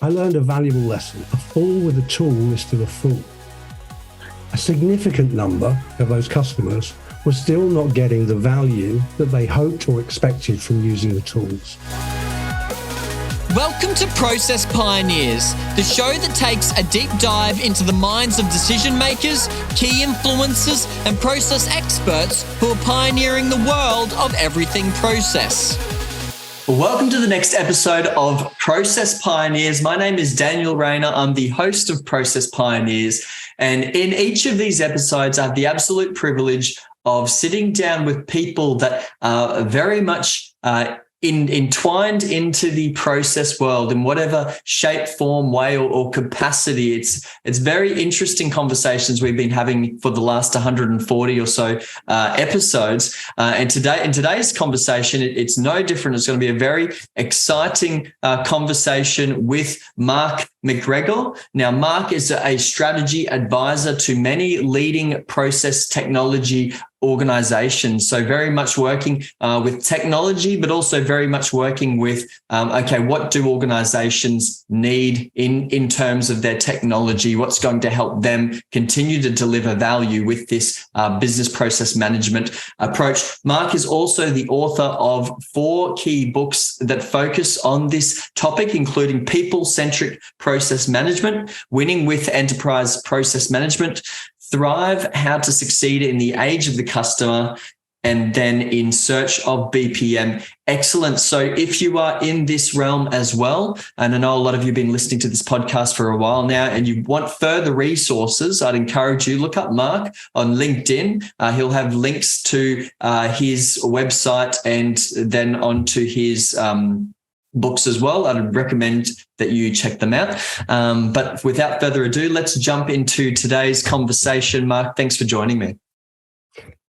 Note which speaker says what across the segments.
Speaker 1: I learned a valuable lesson. A fool with a tool is still a fool. A significant number of those customers were still not getting the value that they hoped or expected from using the tools.
Speaker 2: Welcome to Process Pioneers, the show that takes a deep dive into the minds of decision makers, key influencers, and process experts who are pioneering the world of everything process. Welcome to the next episode of Process Pioneers. My name is Daniel Rayner. I'm the host of Process Pioneers. And in each of these episodes, I have the absolute privilege of sitting down with people that are very much entwined into the process world in whatever shape, form, way, or capacity. It's very interesting conversations we've been having for the last 140 or so episodes. And today, in today's conversation, it's no different. It's going to be a very exciting conversation with Mark McGregor. Now, Mark is a strategy advisor to many leading process technology organizations. So very much working with technology, but also very much working with, what do organizations need in terms of their technology? What's going to help them continue to deliver value with this business process management approach? Mark is also the author of 4 key books that focus on this topic, including People-Centric Process Management, Winning with Enterprise Process Management, Thrive, How to Succeed in the Age of the Customer, and then In Search of BPM Excellence. So if you are in this realm as well, and I know a lot of you have been listening to this podcast for a while now, and you want further resources, I'd encourage you, look up Mark on LinkedIn. He'll have links to his website and then onto his books as well. I'd recommend that you check them out. But without further ado, let's jump into today's conversation. Mark, thanks for joining me.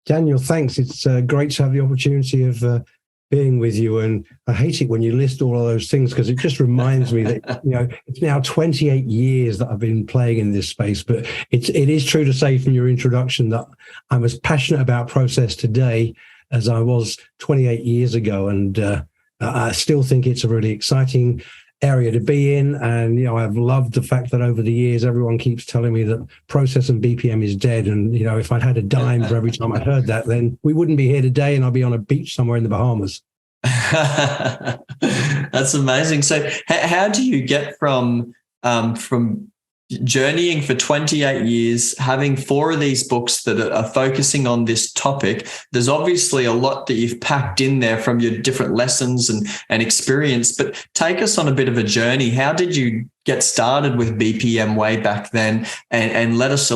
Speaker 1: Daniel, thanks. It's great to have the opportunity of being with you. And I hate it when you list all of those things because it just reminds me that, it's now 28 years that I've been playing in this space. But it is true to say from your introduction that I'm as passionate about process today as I was 28 years ago. And I still think it's a really exciting area to be in. And, I've loved the fact that over the years, everyone keeps telling me that process and BPM is dead. And, if I'd had a dime for every time I heard that, then we wouldn't be here today and I'd be on a beach somewhere in the Bahamas.
Speaker 2: That's amazing. So how do you get from journeying for 28 years, having 4 of these books that are focusing on this topic? There's obviously a lot that you've packed in there from your different lessons and experience, but take us on a bit of a journey. How did you get started with BPM way back then? And let us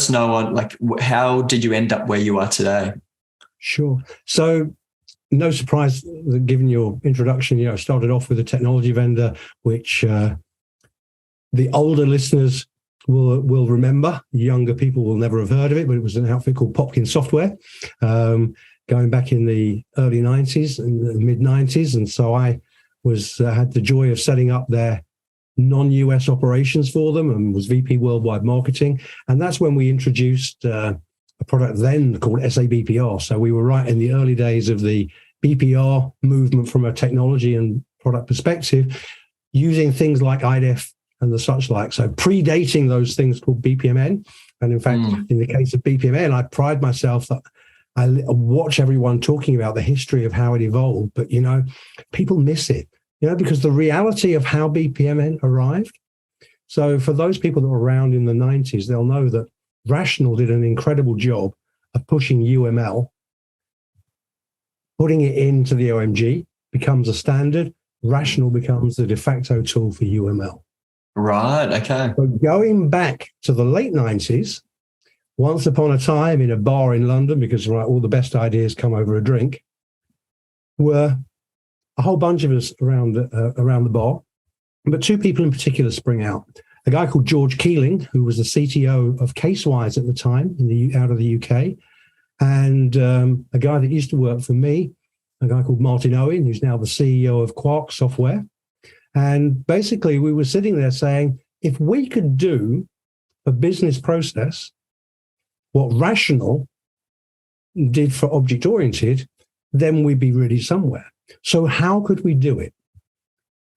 Speaker 2: know on how did you end up where you are today?
Speaker 1: Sure. So no surprise that given your introduction, I started off with a technology vendor, which the older listeners will remember. Younger people will never have heard of it, but it was an outfit called Popkin Software, going back in the early 90s and the mid 90s. And so I had the joy of setting up their non-US operations for them and was VP Worldwide Marketing. And that's when we introduced a product then called SABPR. So we were right in the early days of the BPR movement from a technology and product perspective, using things like IDEF and the such like. So predating those things called BPMN. And in fact, in the case of BPMN, I pride myself that I watch everyone talking about the history of how it evolved, but, people miss it, because the reality of how BPMN arrived. So for those people that were around in the 90s, they'll know that Rational did an incredible job of pushing UML, putting it into the OMG, becomes a standard. Rational becomes the de facto tool for UML.
Speaker 2: Right, okay.
Speaker 1: So going back to the late 90s, once upon a time in a bar in London, because all the best ideas come over a drink, were a whole bunch of us around the bar, but 2 people in particular spring out. A guy called George Keeling, who was the CTO of Casewise at the time out of the UK, and a guy that used to work for me, a guy called Martin Owen, who's now the CEO of Quark Software. And basically, we were sitting there saying, if we could do a business process, what Rational did for object-oriented, then we'd be really somewhere. So how could we do it?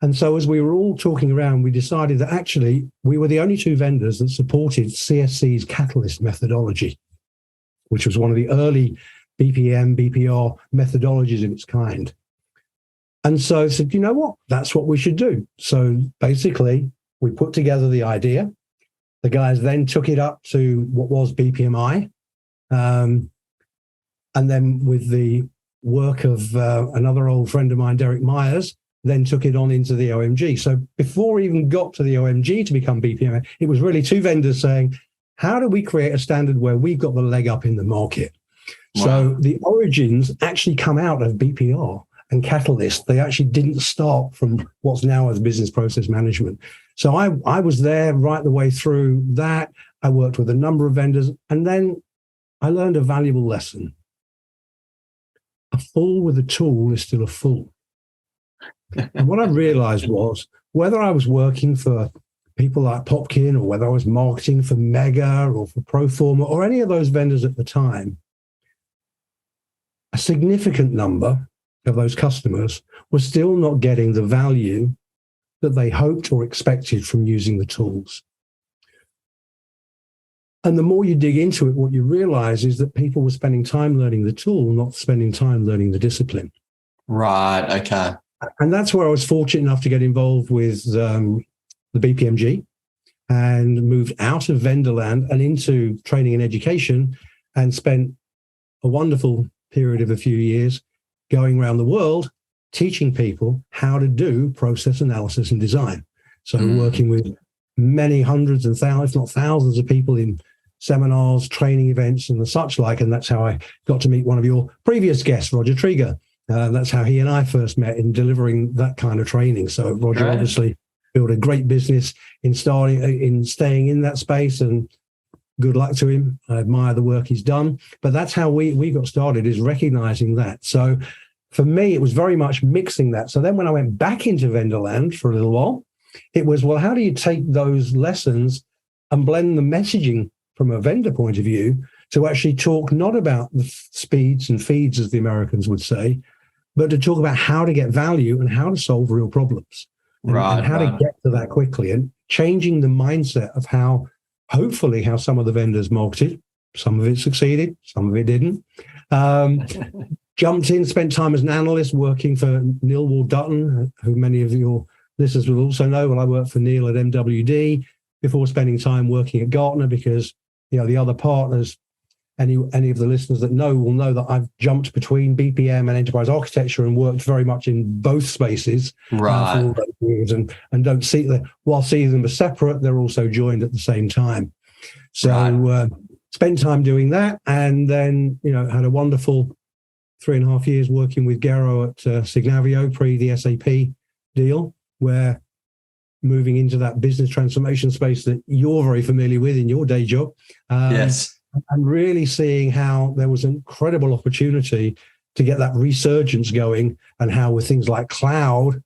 Speaker 1: And so as we were all talking around, we decided that actually we were the only two vendors that supported CSC's Catalyst methodology, which was one of the early BPM, BPR methodologies of its kind. And so I said, you know what, that's what we should do. So basically, we put together the idea. The guys then took it up to what was BPMI. And then with the work of another old friend of mine, Derek Myers, then took it on into the OMG. So before we even got to the OMG to become BPMI, it was really two vendors saying, how do we create a standard where we've got the leg up in the market? Wow. So the origins actually come out of BPR and Catalyst. They actually didn't start from what's now as business process management. So I was there right the way through that. I worked with a number of vendors, and then I learned a valuable lesson. A fool with a tool is still a fool. And what I realized was, whether I was working for people like Popkin, or whether I was marketing for Mega or for Proforma or any of those vendors at the time, a significant number of those customers were still not getting the value that they hoped or expected from using the tools. And the more you dig into it, what you realize is that people were spending time learning the tool, not spending time learning the discipline.
Speaker 2: Right, okay.
Speaker 1: And that's where I was fortunate enough to get involved with the BPMG and moved out of vendor land and into training and education, and spent a wonderful period of a few years going around the world teaching people how to do process analysis and design. So working with many hundreds and thousands, if not thousands of people in seminars, training events and the such like. And that's how I got to meet one of your previous guests, Roger Trieger. That's how he and I first met, in delivering that kind of training. So Roger obviously built a great business in staying in that space, and good luck to him. I admire the work he's done. But that's how we got started, is recognizing that. So for me, it was very much mixing that. So then when I went back into vendor land for a little while, it was, well, how do you take those lessons and blend the messaging from a vendor point of view to actually talk not about the speeds and feeds, as the Americans would say, but to talk about how to get value and how to solve real problems, and how to get to that quickly, and changing the mindset of how, hopefully, how some of the vendors marketed. Some of it succeeded, some of it didn't. Jumped in, spent time as an analyst working for Neil Ward-Dutton, who many of your listeners will also know. Well, I worked for Neil at MWD before spending time working at Gartner, because, you know, the other partners, any of the listeners that know will know that I've jumped between BPM and enterprise architecture and worked very much in both spaces for all those years, and don't see them, while seeing them as separate, they're also joined at the same time. So spent time doing that, and then, you know, had a wonderful 3.5 years working with Gero at Signavio pre the SAP deal, where moving into that business transformation space that you're very familiar with in your day job.
Speaker 2: Yes.
Speaker 1: And really seeing how there was an incredible opportunity to get that resurgence going, and how with things like cloud,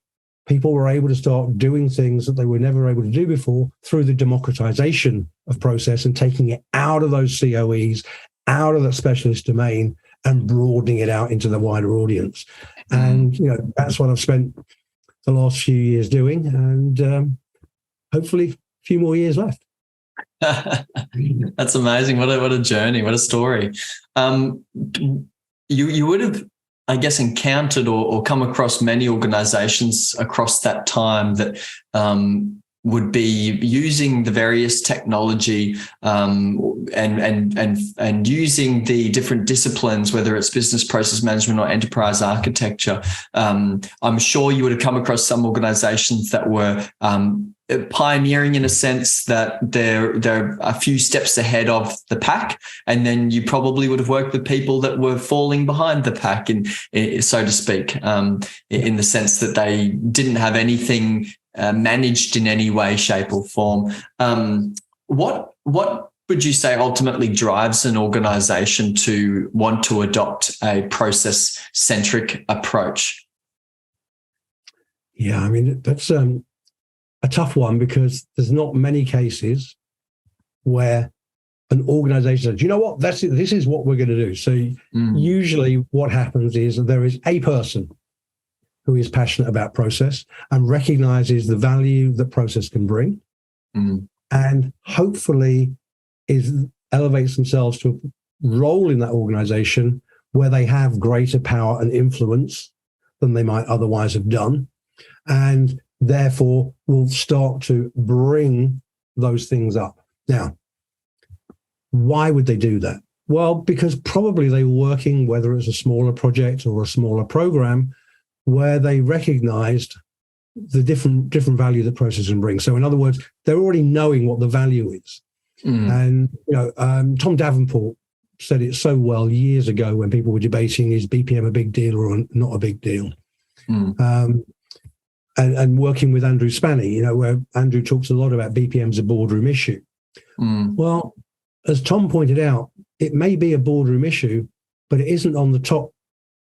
Speaker 1: people were able to start doing things that they were never able to do before through the democratization of process, and taking it out of those COEs, out of that specialist domain, and broadening it out into the wider audience. And, you know, that's what I've spent the last few years doing, and hopefully a few more years left.
Speaker 2: That's amazing. What a journey. What a story. You would have, I guess, encountered or come across many organizations across that time that would be using the various technology and using the different disciplines, whether it's business process management or enterprise architecture. I'm sure you would have come across some organizations that were pioneering, in a sense that they're a few steps ahead of the pack, and then you probably would have worked with people that were falling behind the pack, so to speak, in the sense that they didn't have anything managed in any way, shape, or form. What would you say ultimately drives an organization to want to adopt a process-centric approach?
Speaker 1: Yeah, I mean, that's a tough one, because there's not many cases where an organization says, you know what, this is what we're going to do. So usually what happens is there is a person who is passionate about process and recognizes the value that process can bring, and hopefully elevates themselves to a role in that organization where they have greater power and influence than they might otherwise have done, and therefore will start to bring those things up. Now, why would they do that? Well, because probably they were working, whether it's a smaller project or a smaller program, where they recognized the different value that process can bring. So in other words, they're already knowing what the value is. And Tom Davenport said it so well years ago when people were debating, is BPM a big deal or not a big deal? And working with Andrew Spanny, where Andrew talks a lot about BPM as a boardroom issue. Well, as Tom pointed out, it may be a boardroom issue, but it isn't on the top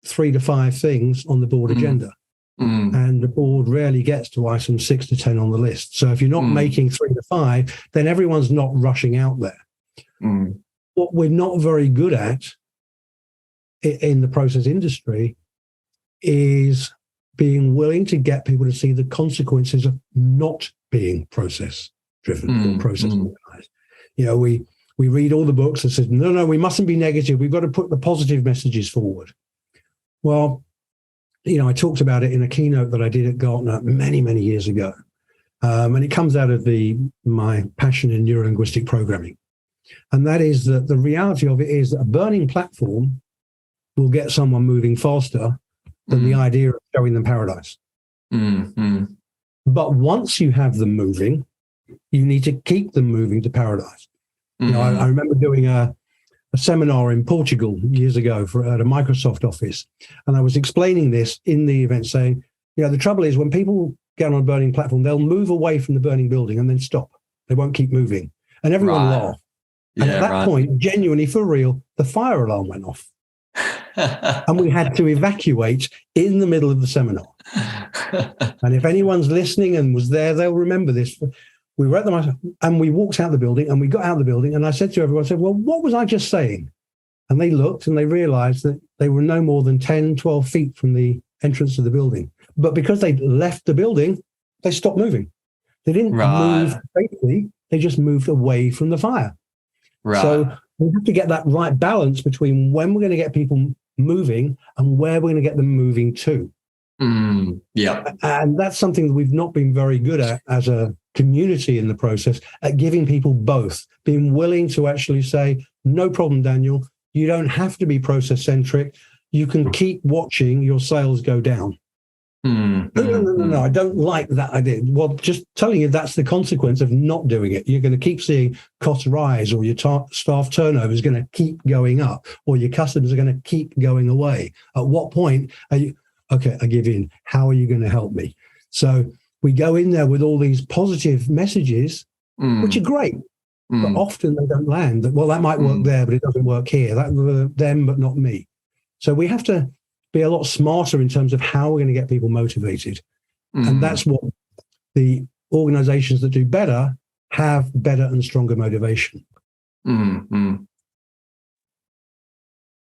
Speaker 1: 3 to 5 things on the board agenda. And the board rarely gets to item 6 to 10 on the list. So if you're not making 3 to 5, then everyone's not rushing out there. What we're not very good at in the process industry is being willing to get people to see the consequences of not being process driven or process organized. We read all the books that says, no, we mustn't be negative. We've got to put the positive messages forward. Well, I talked about it in a keynote that I did at Gartner many, many years ago. And it comes out of my passion in neurolinguistic programming. And that is that the reality of it is that a burning platform will get someone moving faster than the idea of showing them paradise. But once you have them moving, you need to keep them moving to paradise. I remember doing a seminar in Portugal years ago at a Microsoft office. And I was explaining this in the event, saying, the trouble is when people get on a burning platform, they'll move away from the burning building and then stop. They won't keep moving. And everyone laughed. And at that point, genuinely for real, the fire alarm went off. And we had to evacuate in the middle of the seminar. And if anyone's listening and was there, they'll remember this. We were at the and we walked out the building and we got out of the building. And I said to everyone, well, what was I just saying? And they looked and they realized that they were no more than 10, 12 feet from the entrance of the building. But because they left the building, they stopped moving. They didn't move safely. They just moved away from the fire. So we have to get that right balance between when we're going to get people moving and where we're going to get them moving to. And that's something that we've not been very good at as a community in the process, at giving people both, being willing to actually say, no problem, Daniel, you don't have to be process centric. You can keep watching your sales go down. No, I don't like that idea. Well, just telling you that's the consequence of not doing it. You're going to keep seeing costs rise, or your staff turnover is going to keep going up, or your customers are going to keep going away. At what point are you, okay, I give in. How are you going to help me? So we go in there with all these positive messages, which are great, but often they don't land. Well, that might work there, but it doesn't work here. That them, but not me. So we have to be a lot smarter in terms of how we're going to get people motivated. And that's what the organizations that do better have better and stronger motivation.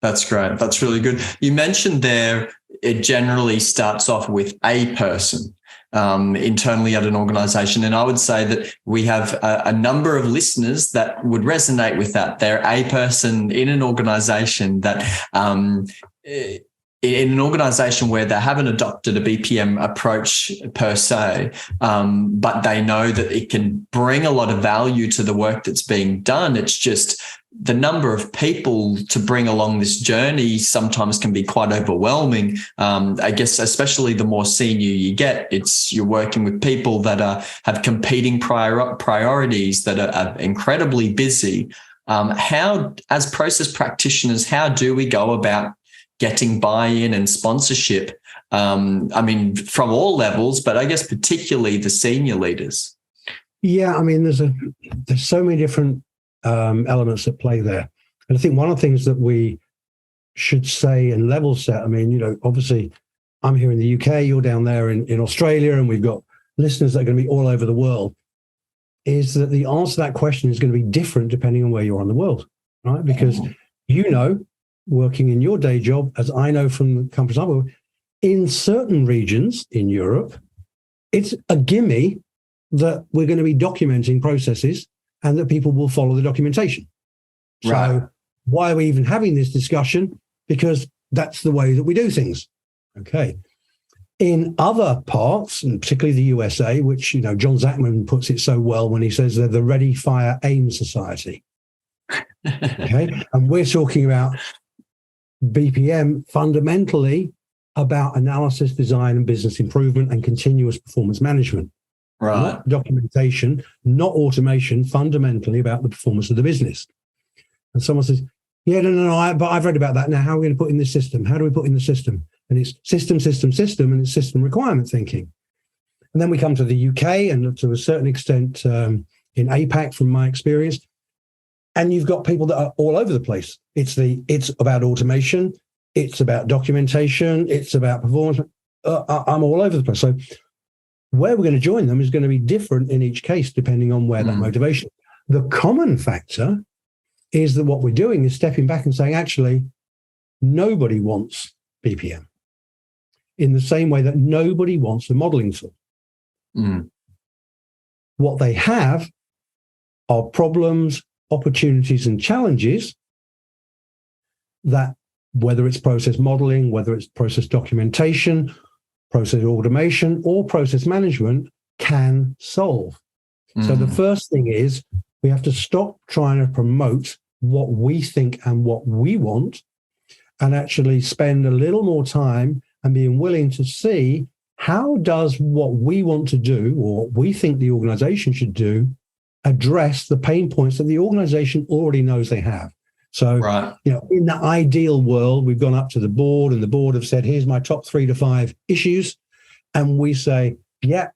Speaker 3: That's great. That's really good. You mentioned there, it generally starts off with a person internally at an organization. And I would say that we have a number of listeners that would resonate with that. They're a person in an organization that in an organization where they haven't adopted a BPM approach per se, but they know that it can bring a lot of value to the work that's being done. It's just the number of people to bring along this journey sometimes can be quite overwhelming. I guess, especially the more senior you get, you're working with people that have competing priorities, that are incredibly busy. How, as process practitioners, how do we go about getting buy-in and sponsorship? From all levels, but I guess particularly the senior leaders.
Speaker 1: Yeah, there's so many different elements at play there. And I think one of the things that we should say and level set, obviously I'm here in the UK, you're down there in Australia, and we've got listeners that are going to be all over the world, is that the answer to that question is going to be different depending on where you are in the world, right? Because working in your day job, as I know from the companies I work, In certain regions in Europe, it's a gimme that we're going to be documenting processes and that people will follow the documentation.
Speaker 3: Right.
Speaker 1: So why are we even having this discussion? Because that's the way that we do things. Okay. In other parts, and particularly the USA, which, John Zachman puts it so well when he says they're the ready, fire, aim society. Okay. And we're talking about BPM fundamentally about analysis, design, and business improvement and continuous performance management.
Speaker 3: Right.
Speaker 1: Not documentation, not automation, fundamentally about the performance of the business. And someone says, yeah, no, but I've read about that. Now, how are we going to put in this system? How do we put in the system? And it's system, and it's system requirement thinking. And then we come to the UK and to a certain extent in APAC, from my experience, and you've got people that are all over the place. It's about automation, it's about documentation, it's about performance. I'm all over the place. So where we're going to join them is going to be different in each case, depending on where that motivation. The common factor is that what we're doing is stepping back and saying, actually, nobody wants BPM in the same way that nobody wants a modeling tool. What they have are problems, opportunities, and challenges that, whether it's process modeling, whether it's process documentation, process automation, or process management, can solve. So the first thing is we have to stop trying to promote what we think and what we want, and actually spend a little more time and being willing to see how does what we want to do or what we think the organization should do address the pain points that the organization already knows they have. So, in the ideal world, we've gone up to the board and the board have said, here's my top 3 to 5 issues. And we say, yeah,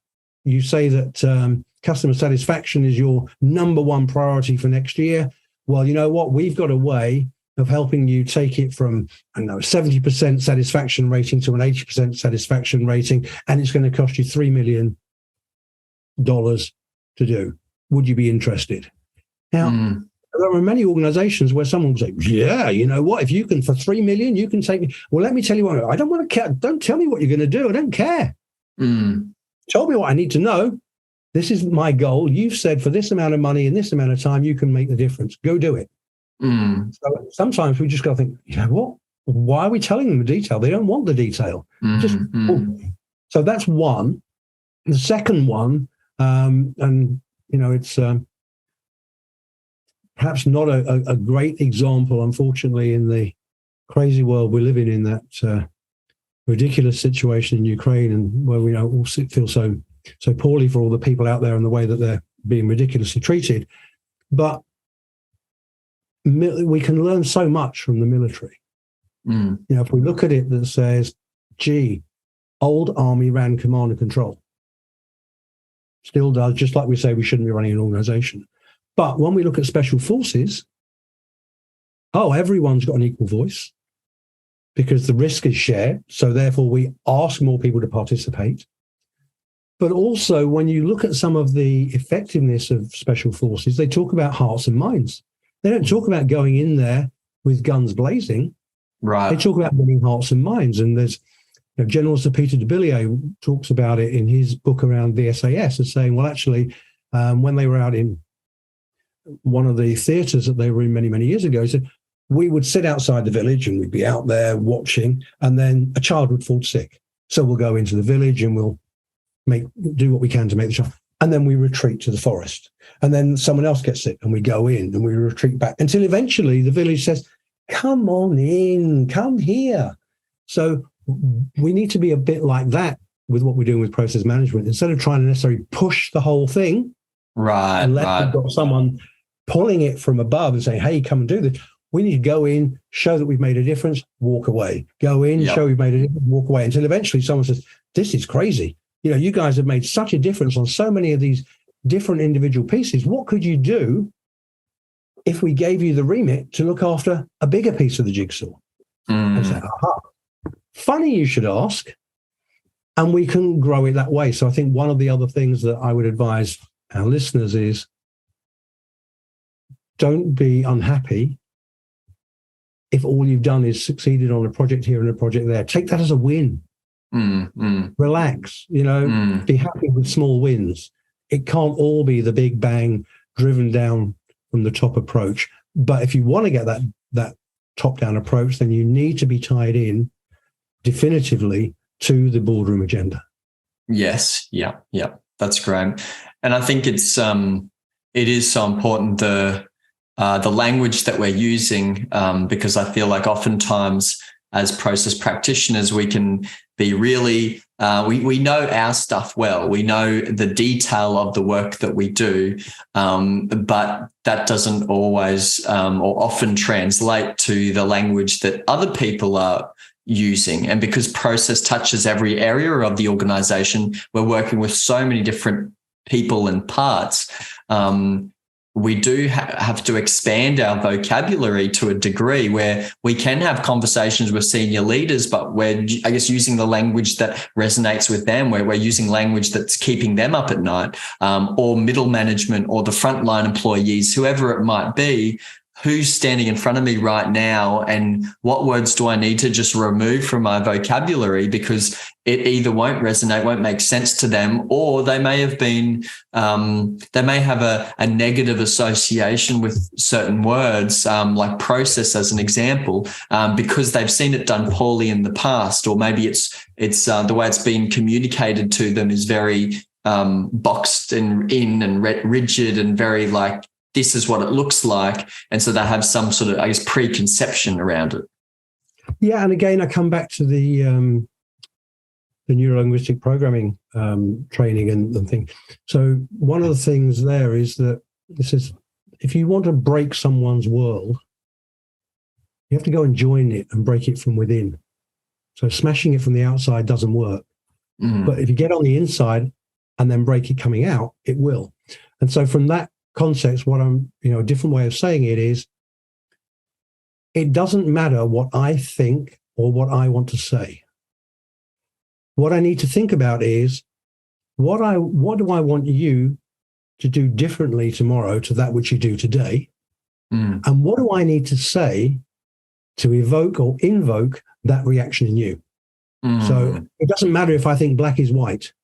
Speaker 1: you say that customer satisfaction is your number 1 priority for next year. Well, you know what? We've got a way of helping you take it from, 70% satisfaction rating to an 80% satisfaction rating, and it's going to cost you $3 million to do. Would you be interested? Now, there are many organizations where someone will say, yeah, you know what? If you can, for $3 million, you can take me. Well, let me tell you what, I don't want to care. Don't tell me what you're going to do. I don't care. Tell me what I need to know. This is my goal. You've said for this amount of money in this amount of time, you can make the difference. Go do it. So sometimes we just got to think, you know what? Why are we telling them the detail? They don't want the detail. So that's one. The second one, it's perhaps not a great example, unfortunately, in the crazy world we're living in, that ridiculous situation in Ukraine, and where we all feel so poorly for all the people out there and the way that they're being ridiculously treated. But we can learn so much from the military. If we look at it that says, gee, old army ran command and control. Still does, just like we say we shouldn't be running an organization. But when we look at special forces, everyone's got an equal voice because the risk is shared. So therefore we ask more people to participate. But also when you look at some of the effectiveness of special forces, they talk about hearts and minds. They don't talk about going in there with guns blazing. Right. They talk about winning hearts and minds. And there's General Sir Peter de Billier talks about it in his book around the SAS, as saying, well, actually, when they were out in one of the theatres that they were in many, many years ago, he said, we would sit outside the village and we'd be out there watching, and then a child would fall sick. So we'll go into the village and we'll do what we can to make the child. And then we retreat to the forest. And then someone else gets sick and we go in and we retreat back until eventually the village says, come on in, come here. So we need to be a bit like that with what we're doing with process management. Instead of trying to necessarily push the whole thing, unless we've got someone pulling it from above and saying, hey, come and do this. We need to go in, show that we've made a difference, walk away. Go in, show we've made a difference, walk away. Until eventually someone says, this is crazy. You guys have made such a difference on so many of these different individual pieces. What could you do if we gave you the remit to look after a bigger piece of the jigsaw? And say, funny you should ask. And we can grow it that way. So I think one of the other things that I would advise our listeners is, don't be unhappy if all you've done is succeeded on a project here and a project there. Take that as a win. Relax, be happy with small wins. It can't all be the big bang driven down from the top approach. But if you want to get that top-down approach, then you need to be tied in definitively to the boardroom agenda.
Speaker 3: Yes, yeah, that's great. And I think it is so important the language that we're using, because I feel like oftentimes as process practitioners we can be really we know our stuff well. We know the detail of the work that we do, but that doesn't always or often translate to the language that other people are using. And because process touches every area of the organization, we're working with so many different people and parts. We do have to expand our vocabulary to a degree where we can have conversations with senior leaders, but we're, I guess, using the language that resonates with them, where we're using language that's keeping them up at night, or middle management or the frontline employees, whoever it might be. Who's standing in front of me right now, and what words do I need to just remove from my vocabulary because it either won't resonate, won't make sense to them, or they may have been, they may have a negative association with certain words, like process as an example, because they've seen it done poorly in the past, or maybe it's the way it's been communicated to them is very boxed and rigid and very like, this is what it looks like. And so they have some sort of, I guess, preconception around it.
Speaker 1: Yeah. And again, I come back to the neuro-linguistic programming training and thing. So one of the things there is that this is, if you want to break someone's world, you have to go and join it and break it from within. So smashing it from the outside doesn't work. But if you get on the inside and then break it coming out, it will. And so from that context, what I'm, a different way of saying it is, it doesn't matter what I think or what I want to say. What I need to think about is what do I want you to do differently tomorrow to that which you do today? And what do I need to say to evoke or invoke that reaction in you? So it doesn't matter if I think black is white.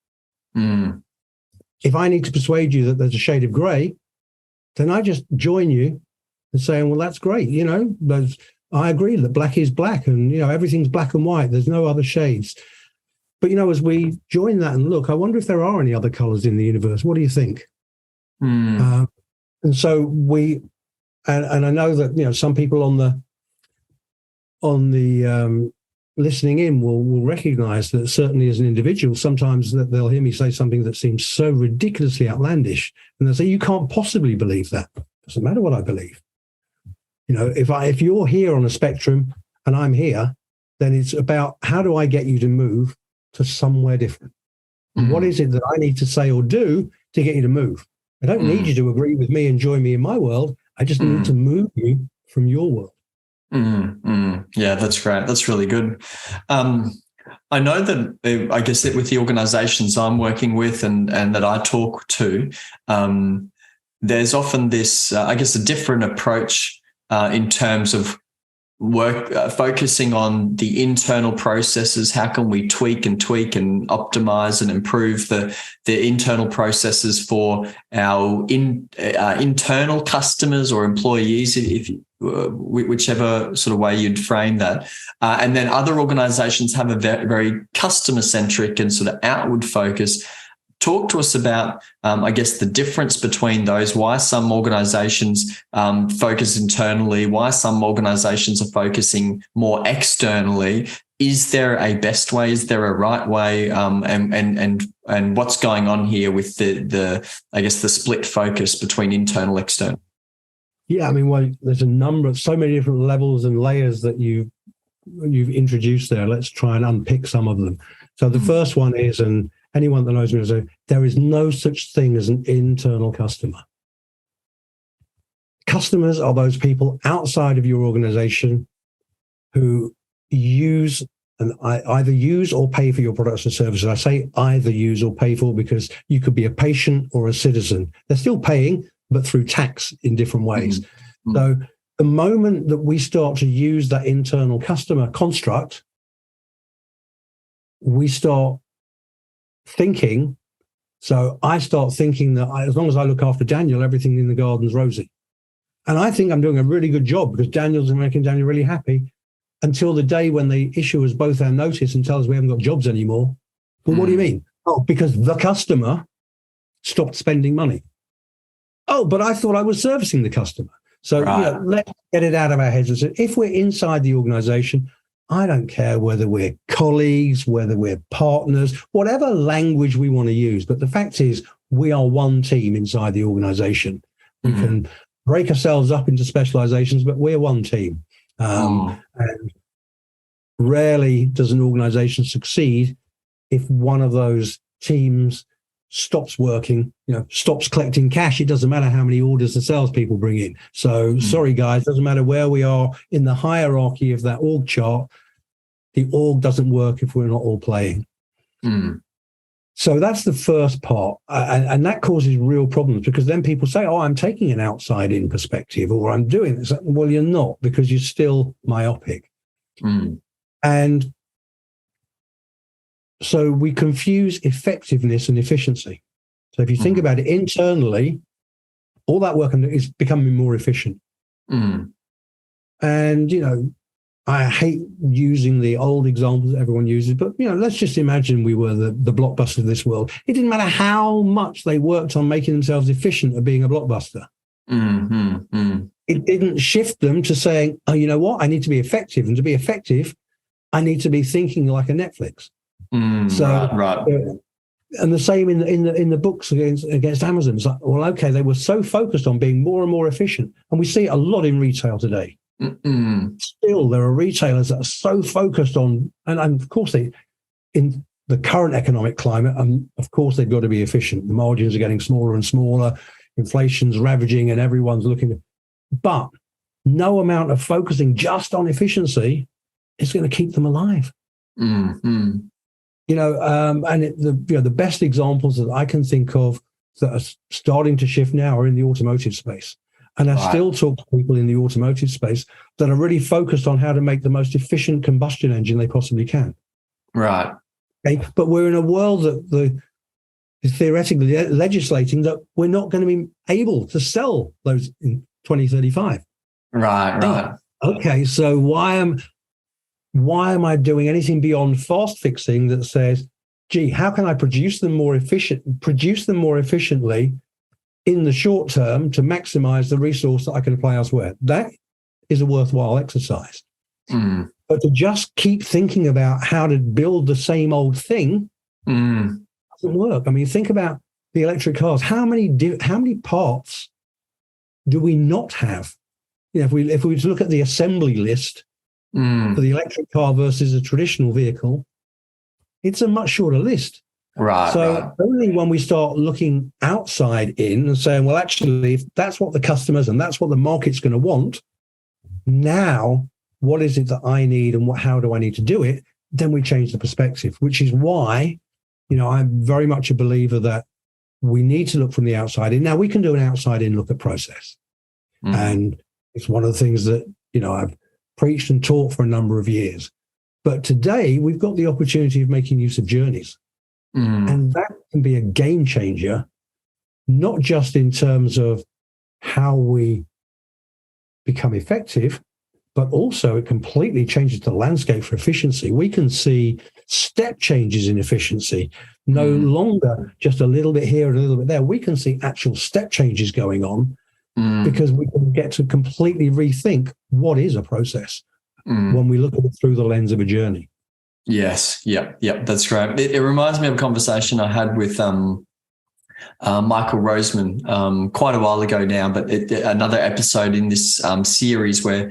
Speaker 1: If I need to persuade you that there's a shade of gray, then I just join you and saying, well, that's great. I agree that black is black and, everything's black and white. There's no other shades. But, as we join that and look, I wonder if there are any other colors in the universe. What do you think? And so and I know that, some people on the listening in will recognize that certainly as an individual, sometimes that they'll hear me say something that seems so ridiculously outlandish. And they'll say, you can't possibly believe that. Doesn't matter what I believe. If you're here on a spectrum and I'm here, then it's about how do I get you to move to somewhere different? What is it that I need to say or do to get you to move? I don't need you to agree with me and join me in my world. I just need to move you from your world.
Speaker 3: Yeah, that's great. That's really good. I know that I guess that with the organizations I'm working with and that I talk to, there's often this, I guess, a different approach in terms of work, focusing on the internal processes. How can we tweak and optimize and improve the internal processes for our internal customers or employees, whichever sort of way you'd frame that. And then other organizations have a very customer-centric and sort of outward focus. Talk to us about, I guess, the difference between those, why some organizations focus internally, why some organizations are focusing more externally. Is there a best way? Is there a right way? And what's going on here with the I guess, the split focus between internal, external?
Speaker 1: Yeah, I mean, there's a number of so many different levels and layers that you've introduced there. Let's try and unpick some of them. So the first one is, and anyone that knows me will say, there is no such thing as an internal customer. Customers are those people outside of your organization who use and either use or pay for your products and services. I say either use or pay for because you could be a patient or a citizen. They're still paying, but through tax in different ways. So the moment that we start to use that internal customer construct, we start thinking. So I start thinking that as long as I look after Daniel, everything in the garden's rosy. And I think I'm doing a really good job because Daniel's making Daniel really happy until the day when they issue us both our notice and tell us we haven't got jobs anymore. Well, what do you mean? Oh, because the customer stopped spending money. Oh, but I thought I was servicing the customer. So let's get it out of our heads and say, if we're inside the organization, I don't care whether we're colleagues, whether we're partners, whatever language we want to use. But the fact is, we are one team inside the organization. We can break ourselves up into specializations, but we're one team. And rarely does an organization succeed if one of those teams stops working, stops collecting cash. It doesn't matter how many orders the salespeople bring in. So sorry, guys, doesn't matter where we are in the hierarchy of that org chart. The org doesn't work if we're not all playing. So that's the first part. And that causes real problems because then people say, oh, I'm taking an outside-in perspective or I'm doing this. Well, you're not because you're still myopic. And so we confuse effectiveness and efficiency. So if you think about it internally, all that work is becoming more efficient. And, I hate using the old examples that everyone uses, but, let's just imagine we were the Blockbuster of this world. It didn't matter how much they worked on making themselves efficient at being a Blockbuster. It didn't shift them to saying, oh, you know what? I need to be effective. And to be effective, I need to be thinking like a Netflix. Right. And the same in the books against Amazon. It's like, well, okay, they were so focused on being more and more efficient, and we see it a lot in retail today. Still, there are retailers that are so focused on, and of course in the current economic climate, of course they've got to be efficient. The margins are getting smaller and smaller, inflation's ravaging, and everyone's looking. But no amount of focusing just on efficiency is going to keep them alive. And the best examples that I can think of that are starting to shift now are in the automotive space. And I still talk to people in the automotive space that are really focused on how to make the most efficient combustion engine they possibly can.
Speaker 3: Right.
Speaker 1: Okay. But we're in a world that theoretically legislating that we're not going to be able to sell those in 2035.
Speaker 3: Right.
Speaker 1: Okay. So why am I doing anything beyond fast fixing that says, gee, how can I produce them more efficiently in the short term to maximize the resource that I can apply elsewhere? That is a worthwhile exercise. But to just keep thinking about how to build the same old thing doesn't work. I mean, think about the electric cars. How many parts do we not have? If we were to look at the assembly list for the electric car versus a traditional vehicle, it's a much shorter list. Only when we start looking outside in and saying, well, actually, if that's what the customers and that's what the market's going to want, now what is it that I need and how do I need to do it? Then we change the perspective, which is why, I'm very much a believer that we need to look from the outside in. Now, we can do an outside in look at process. And it's one of the things that, I've preached and taught for a number of years. But today we've got the opportunity of making use of journeys. And that can be a game changer, not just in terms of how we become effective, but also it completely changes the landscape for efficiency. We can see step changes in efficiency, no longer just a little bit here and a little bit there. We can see actual step changes going on because we can get to completely rethink what is a process when we look at it through the lens of a journey.
Speaker 3: Yes. Yep. That's great. It reminds me of a conversation I had with Michael Roseman quite a while ago now, but another episode in this series where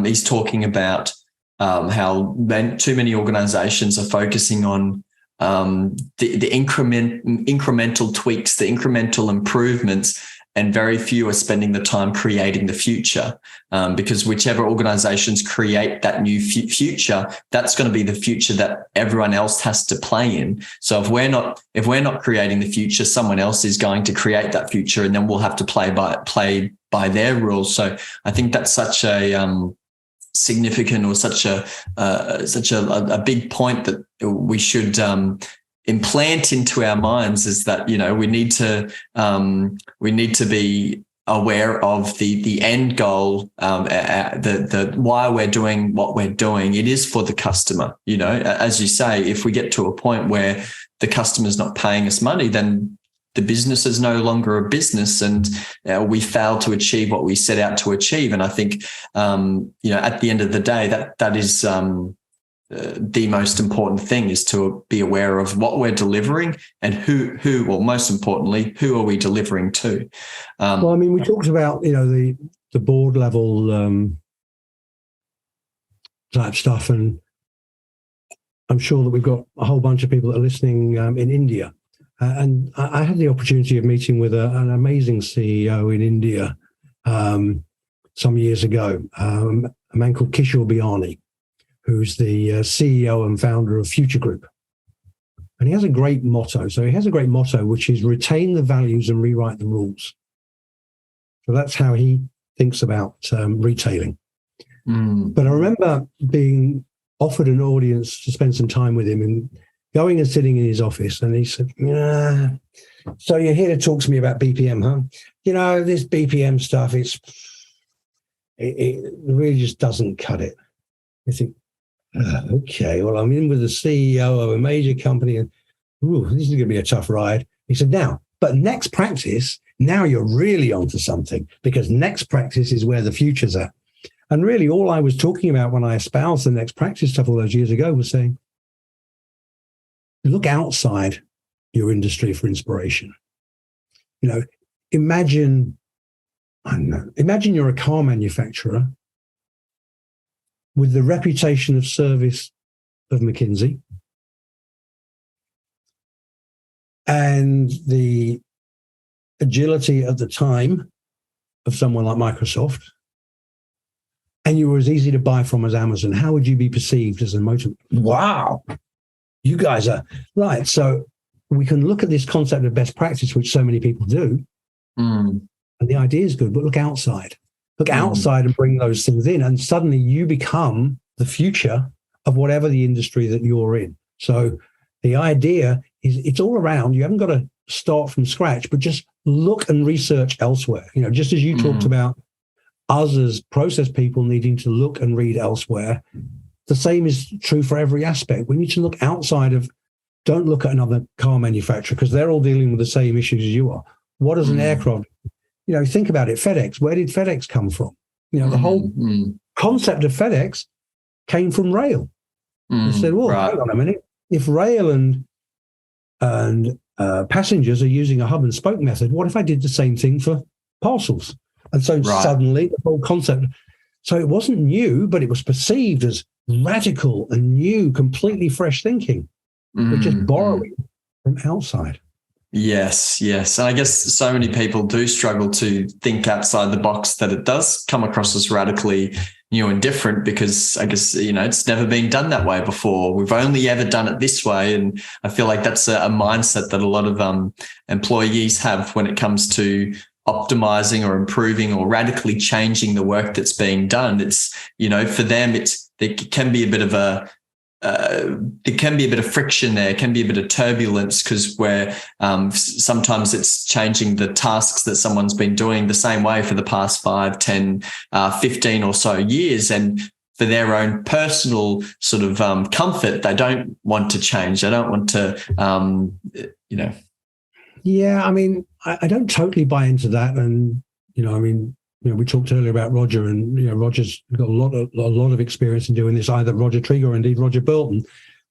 Speaker 3: he's talking about how too many organizations are focusing on the incremental tweaks, the incremental improvements, and very few are spending the time creating the future, because whichever organizations create that new future, that's going to be the future that everyone else has to play in. So if we're not creating the future, someone else is going to create that future, and then we'll have to play by their rules. So I think that's such a significant or such a big point that we should implant into our minds, is that, you know, we need to be aware of the end goal, the why we're doing what we're doing. It is for the customer. You know, as you say, if we get to a point where the customer's not paying us money, then the business is no longer a business, and we fail to achieve what we set out to achieve. And I think, you know, at the end of the day, that is the most important thing, is to be aware of what we're delivering and who, well, most importantly, who are we delivering to?
Speaker 1: Well, I mean, we talked about, you know, the board level type stuff, and I'm sure that we've got a whole bunch of people that are listening in India. And I had the opportunity of meeting with an amazing CEO in India some years ago, a man called Kishore Biani, who's the CEO and founder of Future Group. And he has a great motto. So he has a great motto, which is retain the values and rewrite the rules. So that's how he thinks about retailing. But I remember being offered an audience to spend some time with him, and going and sitting in his office, and he said, so you're here to talk to me about BPM, huh? You know, this BPM stuff, it really just doesn't cut it. I think, okay, well, I'm in with the CEO of a major company, and this is going to be a tough ride. He said, but next practice, now you're really onto something, because next practice is where the future's at. And really all I was talking about when I espoused the next practice stuff all those years ago was saying, look outside your industry for inspiration. You know, imagine you're a car manufacturer with the reputation of service of McKinsey and the agility at the time of someone like Microsoft, and you were as easy to buy from as Amazon. How would you be perceived as a motor? Wow. You guys are right. So we can look at this concept of best practice, which so many people do. And the idea is good, but look outside. Look outside and bring those things in. And suddenly you become the future of whatever the industry that you're in. So the idea is it's all around. You haven't got to start from scratch, but just look and research elsewhere. You know, just as you talked about us as process people needing to look and read elsewhere, the same is true for every aspect. We need to look outside of, don't look at another car manufacturer, because they're all dealing with the same issues as you are. What is an aircraft? You know, think about it. FedEx, where did FedEx come from? You know, the whole concept of FedEx came from rail. You said, well, hang on a minute. If rail and passengers are using a hub and spoke method, what if I did the same thing for parcels? And so suddenly the whole concept, so it wasn't new, but it was perceived as radical and new, completely fresh thinking. We're just borrowing from outside.
Speaker 3: Yes. And I guess so many people do struggle to think outside the box, that it does come across as radically new and different, because I guess, you know, it's never been done that way before. We've only ever done it this way. And I feel like that's a mindset that a lot of employees have when it comes to optimizing or improving or radically changing the work that's being done. It's, you know, for them, there can be a bit of friction there, can be a bit of turbulence, because where sometimes it's changing the tasks that someone's been doing the same way for the past 5, 10, 15 or so years. And for their own personal sort of comfort, they don't want to change. They don't want to, you know.
Speaker 1: Yeah, I mean, I don't totally buy into that. And, you know, I mean, you know, we talked earlier about Roger, and, you know, Roger's got a lot of experience in doing this, either Roger Trigger or indeed Roger Burton,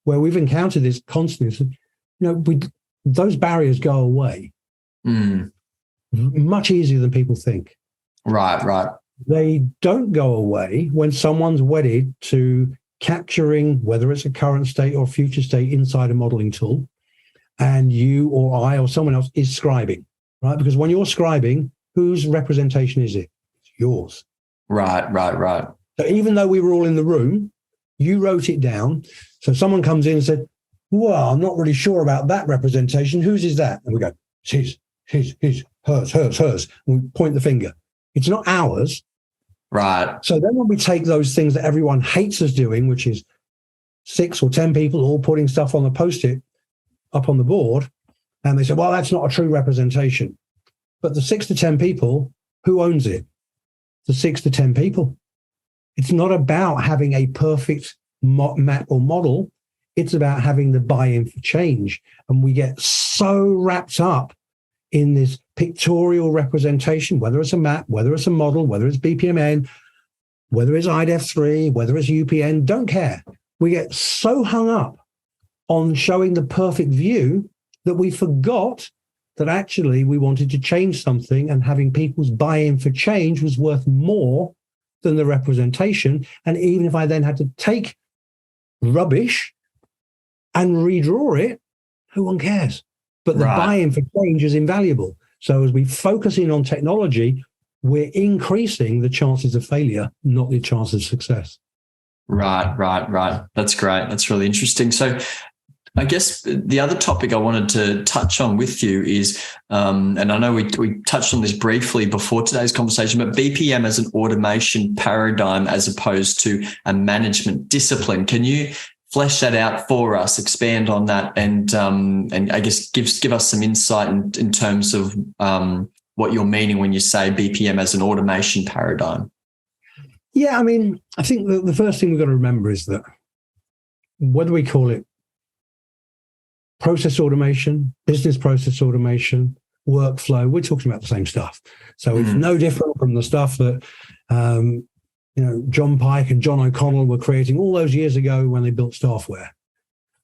Speaker 1: where we've encountered this constantly. You know, those barriers go away much easier than people think.
Speaker 3: Right.
Speaker 1: They don't go away when someone's wedded to capturing, whether it's a current state or future state, inside a modeling tool, and you or I or someone else is scribing, right? Because when you're scribing, whose representation is it? It's yours.
Speaker 3: Right.
Speaker 1: So even though we were all in the room, you wrote it down. So someone comes in and said, well, I'm not really sure about that representation. Whose is that? And we go, his, hers. And we point the finger. It's not ours.
Speaker 3: Right.
Speaker 1: So then when we take those things that everyone hates us doing, which is 6 or 10 people all putting stuff on the Post-it up on the board, and they say, well, that's not a true representation. But the 6 to 10 people, who owns it? The 6 to 10 people. It's not about having a perfect map or model. It's about having the buy-in for change. And we get so wrapped up in this pictorial representation, whether it's a map, whether it's a model, whether it's BPMN, whether it's IDEF3, whether it's UPN, don't care. We get so hung up on showing the perfect view that we forgot that actually we wanted to change something, and having people's buy-in for change was worth more than the representation. And even if I then had to take rubbish and redraw it, who one cares? But the buy-in for change is invaluable. So as we focus in on technology, we're increasing the chances of failure, not the chances of success.
Speaker 3: Right. That's great. That's really interesting. So I guess the other topic I wanted to touch on with you is, and I know we touched on this briefly before today's conversation, but BPM as an automation paradigm as opposed to a management discipline. Can you flesh that out for us, expand on that, and I guess give us some insight in terms of what you're meaning when you say BPM as an automation paradigm?
Speaker 1: Yeah, I mean, I think the first thing we've got to remember is that whether we call it process automation, business process automation, workflow, we're talking about the same stuff. So it's no different from the stuff that John Pike and John O'Connell were creating all those years ago when they built Staffware,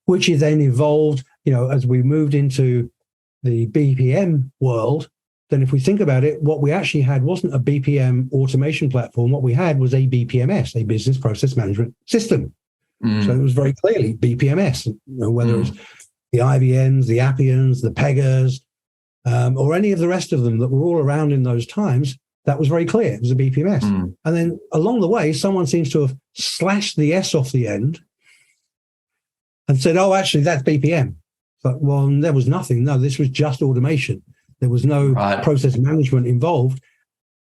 Speaker 1: which is then evolved, as we moved into the BPM world. Then if we think about it, what we actually had wasn't a BPM automation platform. What we had was a BPMS, a business process management system. So it was very clearly BPMS, whether it's the IBMs, the Appians, the Pegas, or any of the rest of them that were all around in those times. That was very clear. It was a BPMS. And then along the way, someone seems to have slashed the S off the end and said, oh, actually, that's BPM. But, well, there was nothing. No, this was just automation. There was no process management involved.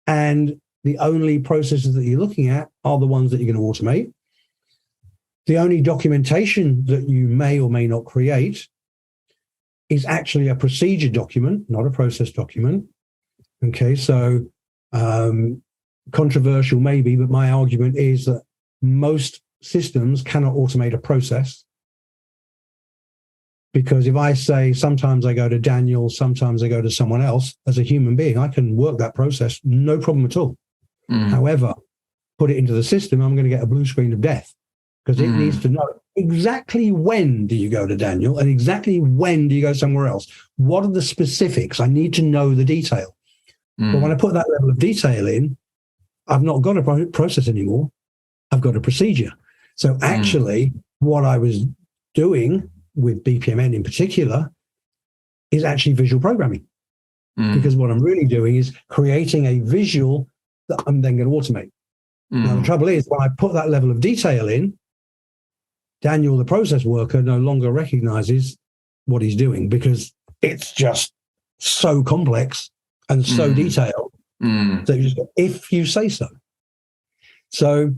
Speaker 1: And the only processes that you're looking at are the ones that you're going to automate. The only documentation that you may or may not create is actually a procedure document, not a process document. Okay, so controversial maybe, but my argument is that most systems cannot automate a process. Because if I say sometimes I go to Daniel, sometimes I go to someone else, as a human being, I can work that process, no problem at all. However, put it into the system, I'm going to get a blue screen of death, because it needs to know exactly when do you go to Daniel and exactly when do you go somewhere else. What are the specifics? I need to know the detail. But when I put that level of detail in, I've not got a process anymore. I've got a procedure. So actually, what I was doing with BPMN in particular is actually visual programming. Because what I'm really doing is creating a visual that I'm then going to automate. Now, the trouble is, when I put that level of detail in, Daniel, the process worker, no longer recognizes what he's doing because it's just so complex and so detailed that you just go, if you say so. So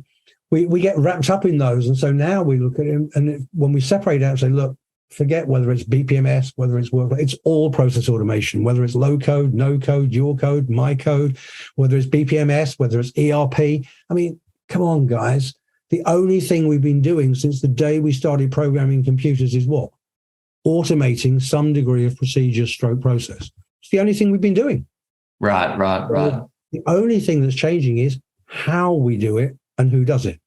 Speaker 1: we get wrapped up in those. And so now we look at him, and when we separate out and say, look, forget whether it's BPMS, whether it's workflow, it's all process automation, whether it's low code, no code, your code, my code, whether it's BPMS, whether it's ERP. I mean, come on, guys. The only thing we've been doing since the day we started programming computers is what? Automating some degree of procedure stroke process. It's the only thing we've been doing.
Speaker 3: Right.
Speaker 1: The only thing that's changing is how we do it and who does it.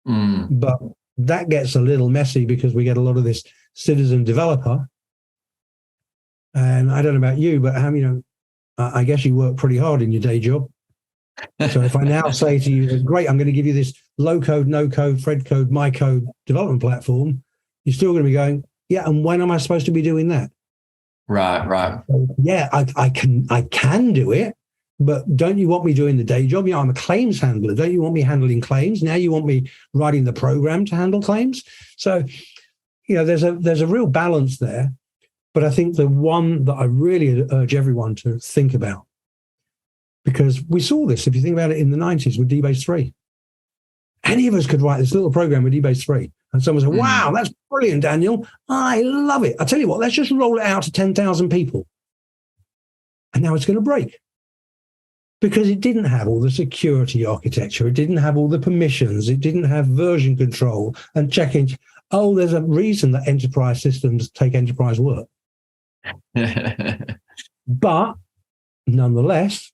Speaker 1: But that gets a little messy because we get a lot of this citizen developer. And I don't know about you, but I guess you work pretty hard in your day job. So if I now say to you, great, I'm going to give you this low code, no code, Fred code, my code development platform, you're still going to be going, yeah, and when am I supposed to be doing that?
Speaker 3: Right.
Speaker 1: So, yeah, I can do it, but don't you want me doing the day job? I'm a claims handler. Don't you want me handling claims? Now you want me writing the program to handle claims? So, there's a real balance there. But I think the one that I really urge everyone to think about Because we saw this, if you think about it, in the 90s with DBase 3. Any of us could write this little program with DBase 3. And someone said, wow, that's brilliant, Daniel. I love it. I tell you what, let's just roll it out to 10,000 people. And now it's going to break. Because it didn't have all the security architecture. It didn't have all the permissions. It didn't have version control and check-in. Oh, there's a reason that enterprise systems take enterprise work. But nonetheless,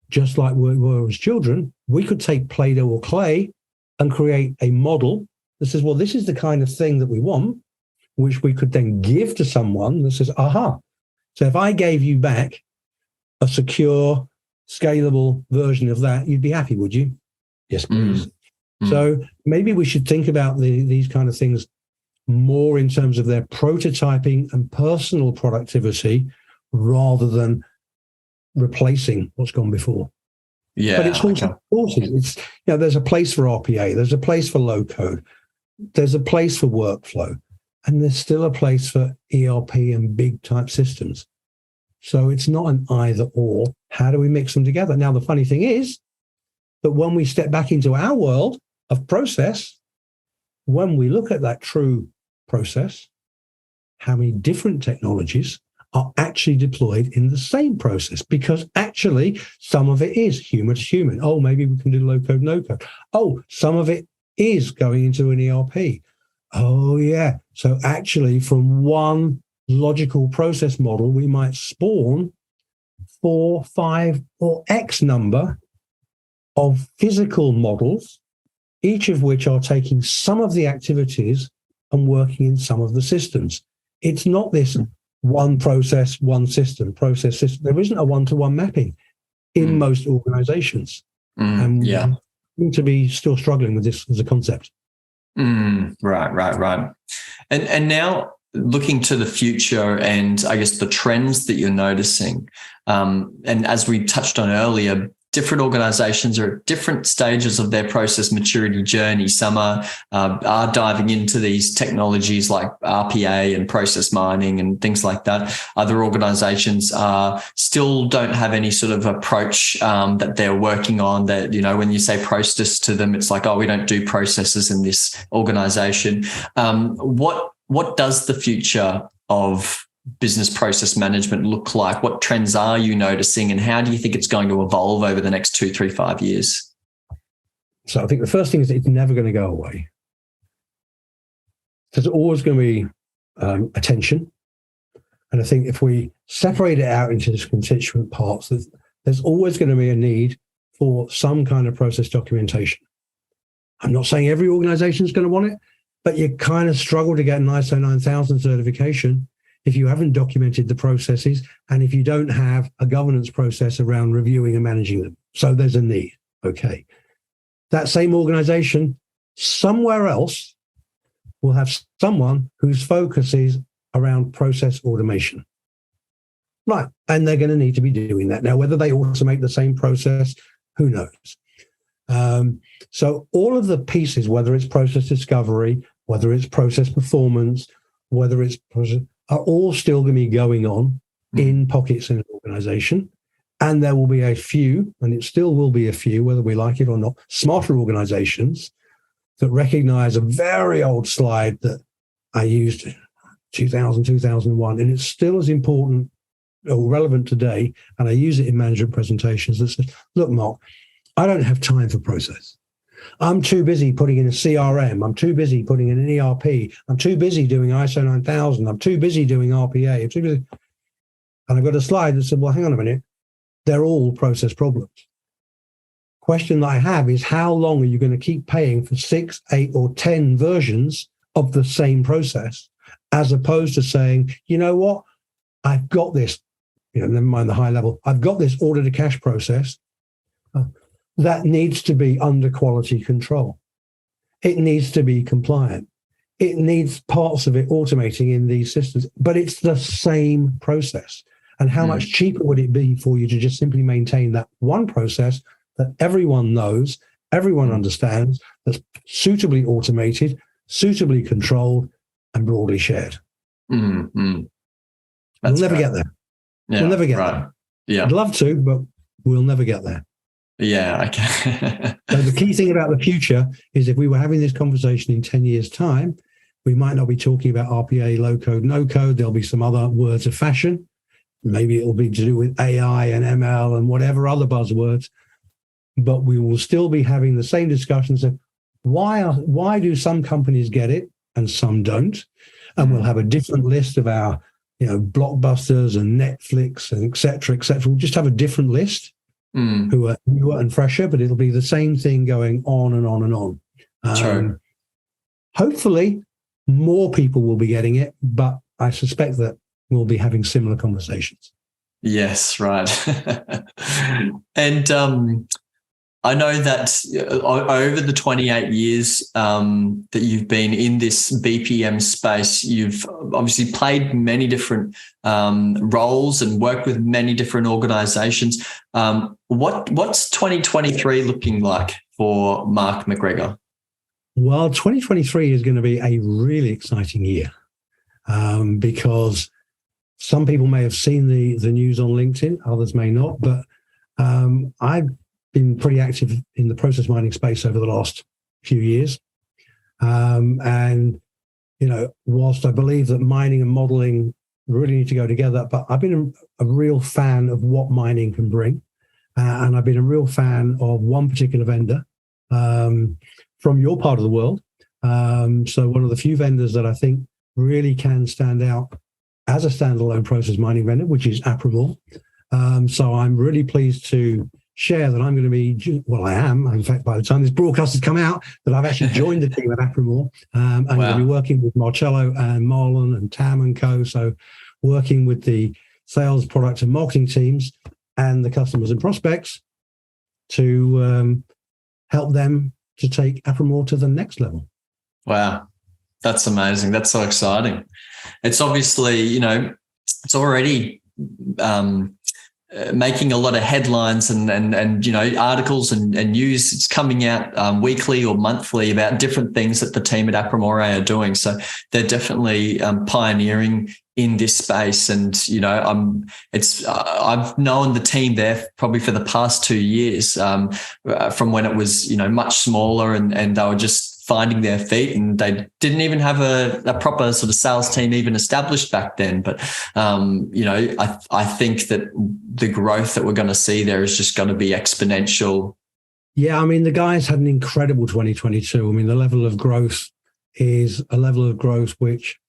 Speaker 1: just like we were as children, we could take Play-Doh or clay and create a model that says, well, this is the kind of thing that we want, which we could then give to someone that says, aha. So if I gave you back a secure, scalable version of that, you'd be happy, would you? Yes, please. So maybe we should think about these kind of things more in terms of their prototyping and personal productivity rather than replacing what's gone before.
Speaker 3: Yeah,
Speaker 1: but it's also it's there's a place for RPA, there's a place for low code, there's a place for workflow, and there's still a place for ERP and big type systems. So it's not an either or. How do we mix them together? Now, the funny thing is that when we step back into our world of process, when we look at that true process, how many different technologies are actually deployed in the same process? Because actually, some of it is human to human. Oh, maybe we can do low code, no code. Oh, some of it is going into an ERP. Oh, yeah. So actually, from one logical process model, we might spawn 4, 5, or X number of physical models, each of which are taking some of the activities and working in some of the systems. It's not this one process, one system, process system. There isn't a one-to-one mapping in most organizations. And we seem to be still struggling with this as a concept.
Speaker 3: Right. And now looking to the future and I guess the trends that you're noticing, and as we touched on earlier, different organizations are at different stages of their process maturity journey. Some are diving into these technologies like RPA and process mining and things like that. Other organizations still don't have any sort of approach that they're working on. That, when you say process to them, it's like, oh, we don't do processes in this organization. What does the future of business process management look like? What trends are you noticing, and how do you think it's going to evolve over the next 2, 3, 5 years?
Speaker 1: So I think the first thing is it's never going to go away. There's always going to be attention. And I think if we separate it out into its constituent parts, there's always going to be a need for some kind of process documentation. I'm not saying every organization is going to want it, but you kind of struggle to get an ISO 9000 certification if you haven't documented the processes and if you don't have a governance process around reviewing and managing them. So there's a need. Okay. That same organization somewhere else will have someone whose focus is around process automation. Right. And they're going to need to be doing that. Now, whether they automate the same process, who knows? So all of the pieces, whether it's process discovery, whether it's process performance, whether it's are all still going to be going on in pockets in an organization. And there will be a few, and it still will be a few, whether we like it or not, smarter organizations that recognize a very old slide that I used in 2000, 2001, and it's still as important or relevant today. And I use it in management presentations that says, look, Mark, I don't have time for process. I'm too busy putting in a CRM. I'm too busy putting in an ERP. I'm too busy doing ISO 9000. I'm too busy doing RPA. I'm too busy. And I've got a slide that said, well, hang on a minute. They're all process problems. Question that I have is, how long are you going to keep paying for 6, 8, or 10 versions of the same process, as opposed to saying, you know what, I've got this, never mind the high level, I've got this order to cash process that needs to be under quality control. It needs to be compliant. It needs parts of it automating in these systems, but it's the same process. And how much cheaper would it be for you to just simply maintain that one process that everyone knows, everyone understands, that's suitably automated, suitably controlled, and broadly shared? We'll never get there.
Speaker 3: Yeah,
Speaker 1: we'll never get there.
Speaker 3: Yeah.
Speaker 1: I'd love to, but we'll never get there.
Speaker 3: Yeah, okay.
Speaker 1: So the key thing about the future is if we were having this conversation in 10 years' time, we might not be talking about RPA, low code, no code. There'll be some other words of fashion. Maybe it'll be to do with AI and ML and whatever other buzzwords. But we will still be having the same discussions of why do some companies get it and some don't? And we'll have a different list of our, blockbusters and Netflix and et cetera, et cetera. We'll just have a different list who are newer and fresher, but it'll be the same thing going on and on and on.
Speaker 3: True.
Speaker 1: Hopefully, more people will be getting it, but I suspect that we'll be having similar conversations.
Speaker 3: Yes, right. And I know that over the 28 years that you've been in this BPM space, you've obviously played many different roles and worked with many different organizations. What's 2023 looking like for Mark McGregor?
Speaker 1: Well, 2023 is going to be a really exciting year because some people may have seen the news on LinkedIn, others may not, but I've been pretty active in the process mining space over the last few years. And, whilst I believe that mining and modeling really need to go together, but I've been a real fan of what mining can bring. And I've been a real fan of one particular vendor from your part of the world. So one of the few vendors that I think really can stand out as a standalone process mining vendor, which is Apromore. So I'm really pleased to share that I'm going to be, I am, in fact, by the time this broadcast has come out, that I've actually joined the team at Apromore. I'm going to be working with Marcello and Marlon and Tam and co. So working with the sales, product and marketing teams and the customers and prospects to help them to take Apromore to the next level. Wow.
Speaker 3: That's amazing. That's so exciting. It's obviously, it's already making a lot of headlines and articles and news. It's coming out weekly or monthly about different things that the team at Apromore are doing. So they're definitely pioneering in this space. And, I've known the team there probably for the past 2 years from when it was, much smaller and they were just finding their feet, and they didn't even have a proper sort of sales team even established back then. But, I think that the growth that we're going to see there is just going to be exponential.
Speaker 1: Yeah, the guys had an incredible 2022. The level of growth is a level of growth which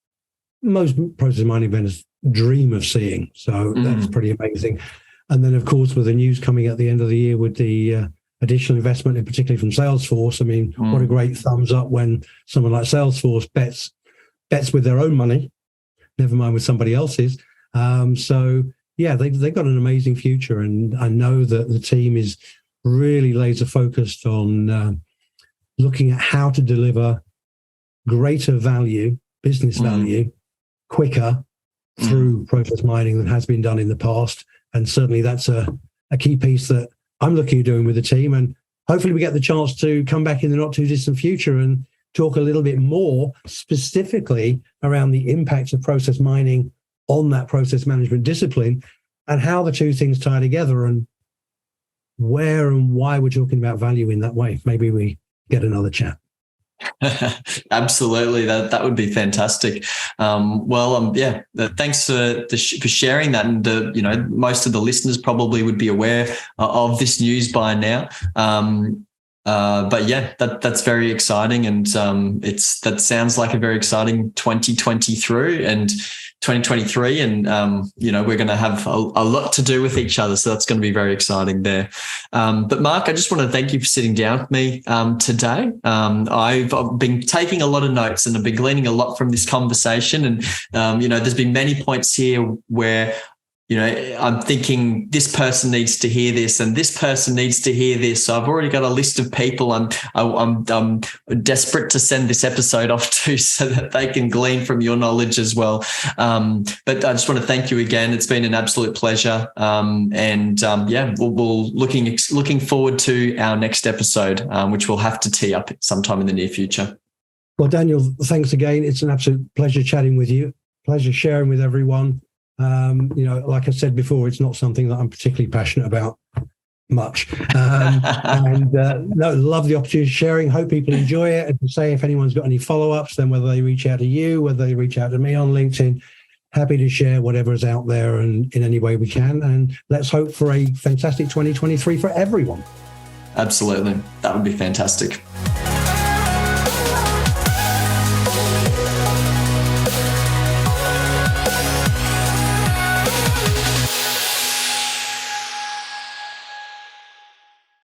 Speaker 1: most process mining vendors dream of seeing. So that's pretty amazing. And then, of course, with the news coming at the end of the year with the additional investment, and particularly from Salesforce. What a great thumbs up when someone like Salesforce bets with their own money, never mind with somebody else's. They've got an amazing future, and I know that the team is really laser focused on looking at how to deliver greater value, business value, quicker through process mining than has been done in the past. And certainly that's a key piece that I'm looking at doing with the team, and hopefully we get the chance to come back in the not too distant future and talk a little bit more specifically around the impact of process mining on that process management discipline and how the two things tie together and where and why we're talking about value in that way. Maybe we get another chat.
Speaker 3: Absolutely, that would be fantastic. Thanks for sharing that, and most of the listeners probably would be aware of this news by now. That's very exciting, and that sounds like a very exciting 2023 and 2023, and we're going to have a lot to do with each other, so that's going to be very exciting there. But Mark, I just want to thank you for sitting down with me today. I've been taking a lot of notes and I've been gleaning a lot from this conversation, and there's been many points here where I'm thinking this person needs to hear this and this person needs to hear this. So I've already got a list of people I'm desperate to send this episode off to so that they can glean from your knowledge as well. But I just want to thank you again. It's been an absolute pleasure. We'll looking forward to our next episode, which we'll have to tee up sometime in the near future.
Speaker 1: Well, Daniel, thanks again. It's an absolute pleasure chatting with you. Pleasure sharing with everyone. Like I said before, it's not something that I'm particularly passionate about, much. And no, love the opportunity of sharing. Hope people enjoy it. And to say, if anyone's got any follow-ups, then whether they reach out to you, whether they reach out to me on LinkedIn, happy to share whatever is out there and in any way we can. And let's hope for a fantastic 2023 for everyone.
Speaker 3: Absolutely. That would be fantastic.